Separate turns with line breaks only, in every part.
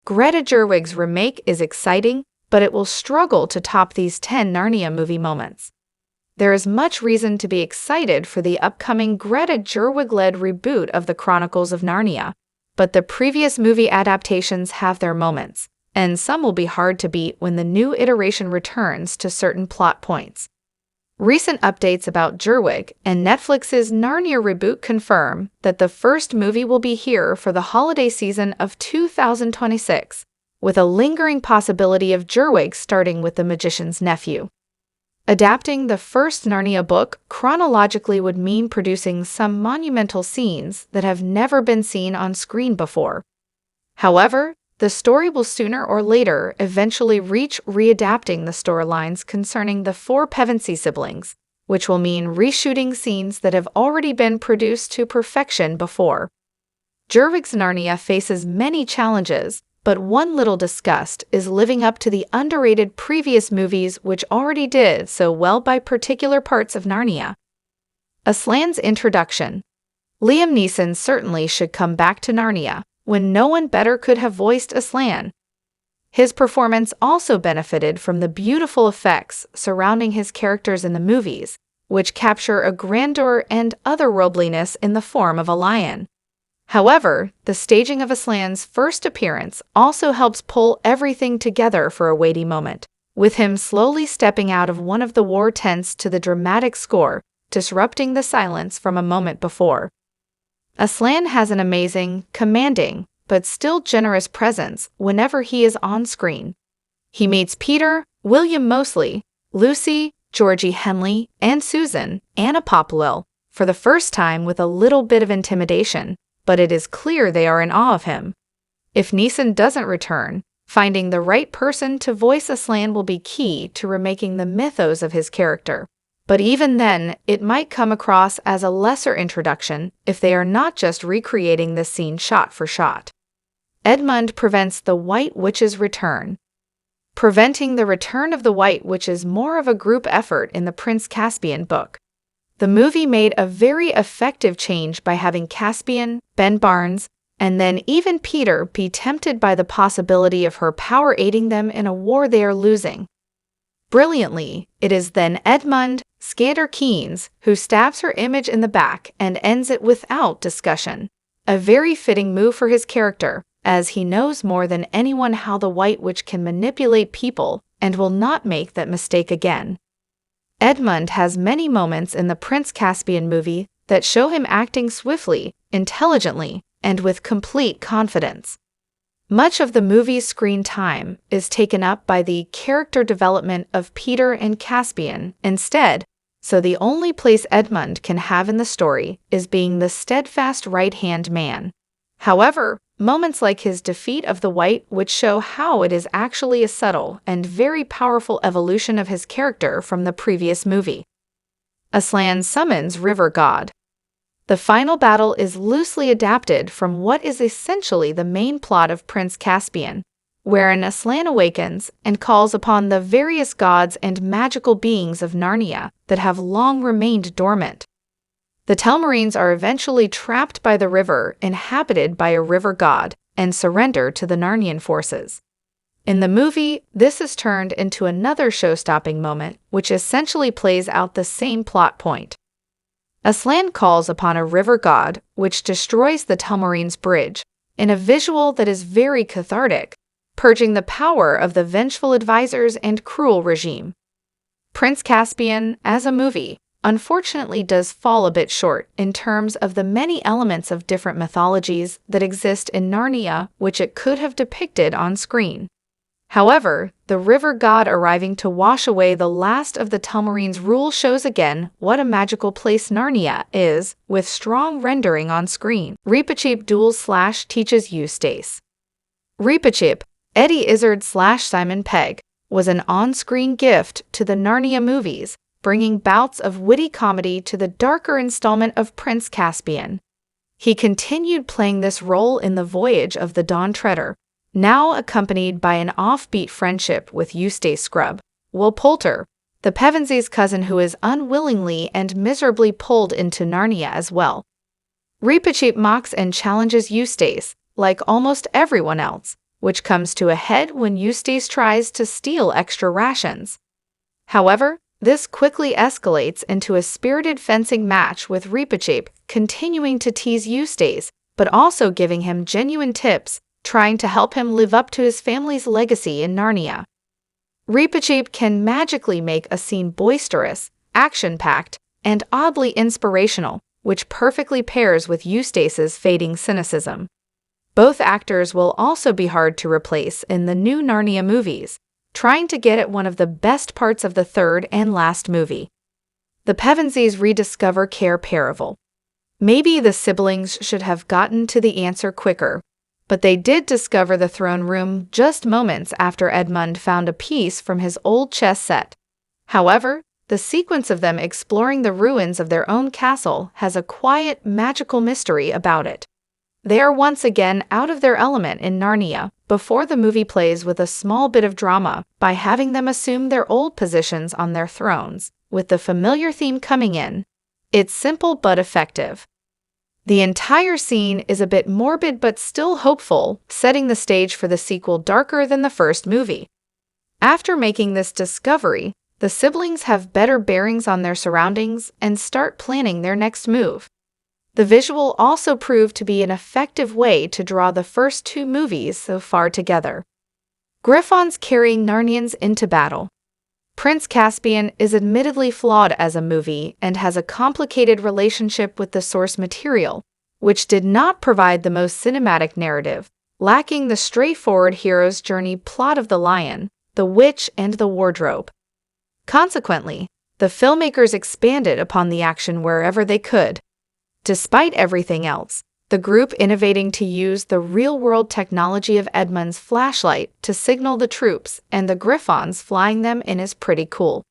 Greta Gerwig's Remake is exciting, but it will struggle to top these 10 Narnia movie moments. There is much reason to be excited for the upcoming Greta Gerwig-led reboot of the Chronicles of Narnia, but the previous movie adaptations have their moments, and some will be hard to beat when the new iteration returns to certain plot points. Recent updates about Gerwig and Netflix's Narnia reboot confirm that the first movie will be here for the holiday season of 2026, with a lingering possibility of Gerwig starting with the magician's nephew. Adapting the first Narnia book chronologically would mean producing some monumental scenes that have never been seen on screen before. However, the story will sooner or later eventually reach readapting the storylines concerning the four Pevensey siblings, which will mean reshooting scenes that have already been produced to perfection before. Gerwig's Narnia faces many challenges, but one little discussed is living up to the underrated previous movies which already did so well by particular parts of Narnia. Aslan's introduction. Liam Neeson certainly should come back to Narnia, when no one better could have voiced Aslan. His performance also benefited from the beautiful effects surrounding his characters in the movies, which capture a grandeur and otherworldliness in the form of a lion. However, the staging of Aslan's first appearance also helps pull everything together for a weighty moment, with him slowly stepping out of one of the war tents to the dramatic score, disrupting the silence from a moment before. Aslan has an amazing, commanding, but still generous presence whenever he is on screen. He meets Peter, William Moseley, Lucy, Georgie Henley, and Susan, Anna Popplewell, for the first time with a little bit of intimidation, but it is clear they are in awe of him. If Neeson doesn't return, finding the right person to voice Aslan will be key to remaking the mythos of his character. But even then, it might come across as a lesser introduction if they are not just recreating this scene shot for shot. Edmund prevents the White Witch's return. Preventing the return of the White Witch is more of a group effort in the Prince Caspian book. The movie made a very effective change by having Caspian, Ben Barnes, and then even Peter be tempted by the possibility of her power aiding them in a war they are losing. Brilliantly, it is then Edmund, Scander Keynes, who stabs her image in the back and ends it without discussion. A very fitting move for his character, as he knows more than anyone how the White Witch can manipulate people and will not make that mistake again. Edmund has many moments in the Prince Caspian movie that show him acting swiftly, intelligently, and with complete confidence. Much of the movie's screen time is taken up by the character development of Peter and Caspian instead, so the only place Edmund can have in the story is being the steadfast right-hand man. However, moments like his defeat of the White Witch show how it is actually a subtle and very powerful evolution of his character from the previous movie. Aslan summons River God. The final battle is loosely adapted from what is essentially the main plot of Prince Caspian, wherein Aslan awakens and calls upon the various gods and magical beings of Narnia that have long remained dormant. The Telmarines are eventually trapped by the river inhabited by a river god and surrender to the Narnian forces. In the movie, this is turned into another show-stopping moment, which essentially plays out the same plot point. Aslan calls upon a river god, which destroys the Telmarines' bridge, in a visual that is very cathartic, purging the power of the vengeful advisors and cruel regime. Prince Caspian, as a movie, unfortunately does fall a bit short in terms of the many elements of different mythologies that exist in Narnia which it could have depicted on screen. However, the river god arriving to wash away the last of the Telmarines' rule shows again what a magical place Narnia is, with strong rendering on screen. Reepicheep duels / teaches Eustace. Reepicheep, Eddie Izzard / Simon Pegg, was an on-screen gift to the Narnia movies, bringing bouts of witty comedy to the darker installment of Prince Caspian. He continued playing this role in The Voyage of the Dawn Treader, now accompanied by an offbeat friendship with Eustace Scrubb, Will Poulter, the Pevensey's cousin who is unwillingly and miserably pulled into Narnia as well. Reepicheep mocks and challenges Eustace, like almost everyone else, which comes to a head when Eustace tries to steal extra rations. However, this quickly escalates into a spirited fencing match with Reepicheep continuing to tease Eustace, but also giving him genuine tips, trying to help him live up to his family's legacy in Narnia. Reepicheep can magically make a scene boisterous, action-packed, and oddly inspirational, which perfectly pairs with Eustace's fading cynicism. Both actors will also be hard to replace in the new Narnia movies, trying to get at one of the best parts of the third and last movie. The Pevensies rediscover Cair Paravel. Maybe the siblings should have gotten to the answer quicker, but they did discover the throne room just moments after Edmund found a piece from his old chess set. However, the sequence of them exploring the ruins of their own castle has a quiet, magical mystery about it. They are once again out of their element in Narnia before the movie plays with a small bit of drama by having them assume their old positions on their thrones, with the familiar theme coming in. It's simple but effective. The entire scene is a bit morbid but still hopeful, setting the stage for the sequel darker than the first movie. After making this discovery, the siblings have better bearings on their surroundings and start planning their next move. The visual also proved to be an effective way to draw the first two movies so far together. Griffons carrying Narnians into battle. Prince Caspian is admittedly flawed as a movie and has a complicated relationship with the source material, which did not provide the most cinematic narrative, lacking the straightforward hero's journey plot of The Lion, the Witch, and the Wardrobe. Consequently, the filmmakers expanded upon the action wherever they could. Despite everything else, the group innovating to use the real-world technology of Edmund's flashlight to signal the troops and the Griffons flying them in is pretty cool.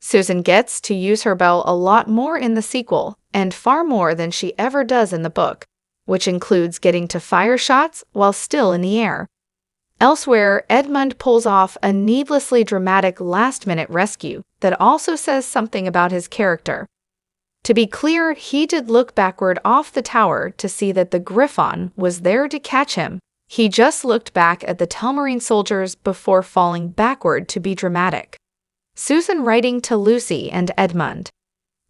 Susan gets to use her bow a lot more in the sequel, and far more than she ever does in the book, which includes getting to fire shots while still in the air. Elsewhere, Edmund pulls off a needlessly dramatic last-minute rescue that also says something about his character. To be clear, he did look backward off the tower to see that the Griffon was there to catch him. He just looked back at the Telmarine soldiers before falling backward to be dramatic. Susan writing to Lucy and Edmund.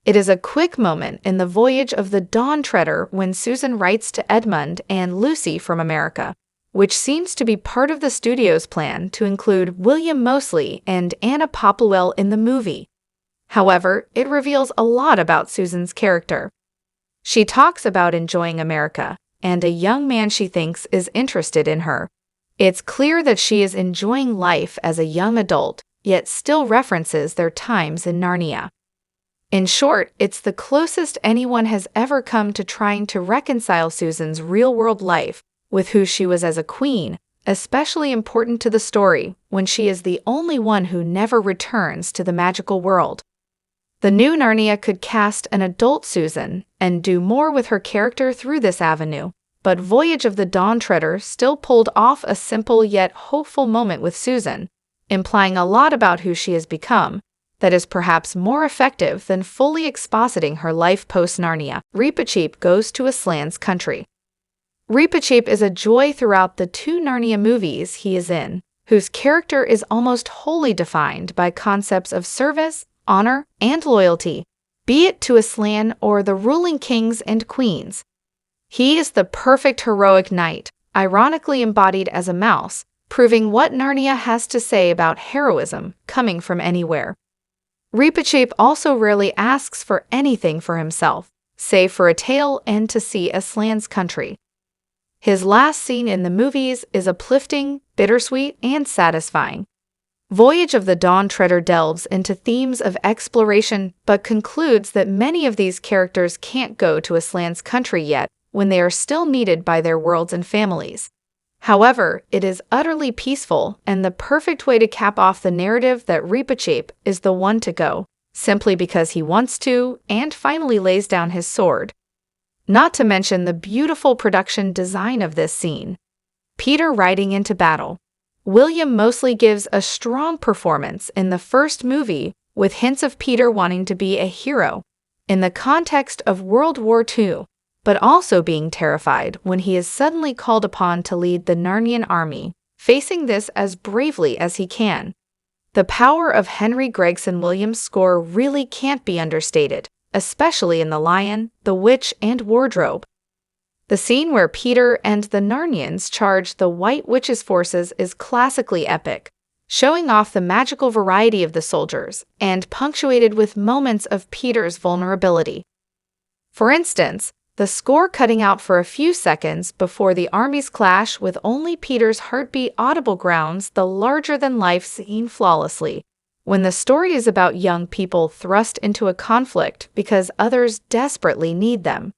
It is a quick moment in the voyage of the Dawn Treader when Susan writes to Edmund and Lucy from America, which seems to be part of the studio's plan to include William Moseley and Anna Popplewell in the movie. However, it reveals a lot about Susan's character. She talks about enjoying America and a young man she thinks is interested in her. It's clear that she is enjoying life as a young adult, yet still references their times in Narnia. In short, it's the closest anyone has ever come to trying to reconcile Susan's real-world life with who she was as a queen, especially important to the story when she is the only one who never returns to the magical world. The new Narnia could cast an adult Susan and do more with her character through this avenue, but Voyage of the Dawn Treader still pulled off a simple yet hopeful moment with Susan, implying a lot about who she has become, that is perhaps more effective than fully expositing her life post-Narnia. Reepicheep goes to Aslan's country. Reepicheep is a joy throughout the two Narnia movies he is in, whose character is almost wholly defined by concepts of service, honor, and loyalty, be it to Aslan or the ruling kings and queens. He is the perfect heroic knight, ironically embodied as a mouse, proving what Narnia has to say about heroism coming from anywhere. Reepicheep also rarely asks for anything for himself, save for a tail and to see Aslan's country. His last scene in the movies is uplifting, bittersweet, and satisfying. Voyage of the Dawn Treader delves into themes of exploration but concludes that many of these characters can't go to Aslan's country yet when they are still needed by their worlds and families. However, it is utterly peaceful and the perfect way to cap off the narrative that Reepicheep is the one to go, simply because he wants to and finally lays down his sword. Not to mention the beautiful production design of this scene. Peter riding into battle. William Moseley gives a strong performance in the first movie with hints of Peter wanting to be a hero. In the context of World War II, but also being terrified when he is suddenly called upon to lead the Narnian army, facing this as bravely as he can. The power of Henry Gregson Williams' score really can't be understated, especially in The Lion, the Witch, and Wardrobe. The scene where Peter and the Narnians charge the White Witch's forces is classically epic, showing off the magical variety of the soldiers and punctuated with moments of Peter's vulnerability. For instance, the score cutting out for a few seconds before the armies clash with only Peter's heartbeat audible grounds the larger-than-life scene flawlessly, when the story is about young people thrust into a conflict because others desperately need them.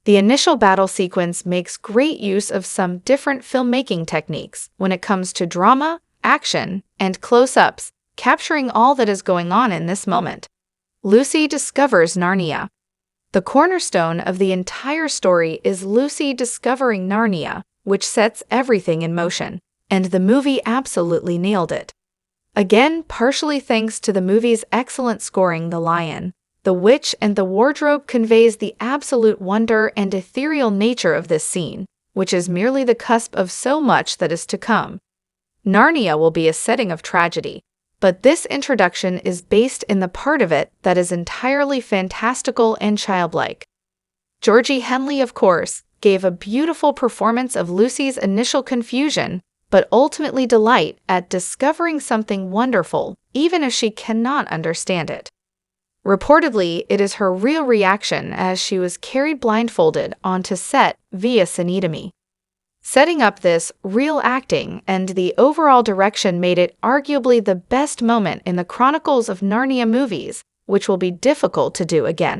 The initial battle sequence makes great use of some different filmmaking techniques when it comes to drama, action, and close-ups, capturing all that is going on in this moment. Lucy discovers Narnia. The cornerstone of the entire story is Lucy discovering Narnia, which sets everything in motion, and the movie absolutely nailed it. Again, partially thanks to the movie's excellent scoring, The Lion, the Witch, and the Wardrobe conveys the absolute wonder and ethereal nature of this scene, which is merely the cusp of so much that is to come. Narnia will be a setting of tragedy, but this introduction is based in the part of it that is entirely fantastical and childlike. Georgie Henley, of course, gave a beautiful performance of Lucy's initial confusion, but ultimately delight at discovering something wonderful, even if she cannot understand it. Reportedly, it is her real reaction as she was carried blindfolded onto set via Cinedemy. Setting up this real acting and the overall direction made it arguably the best moment in the Chronicles of Narnia movies, which will be difficult to do again.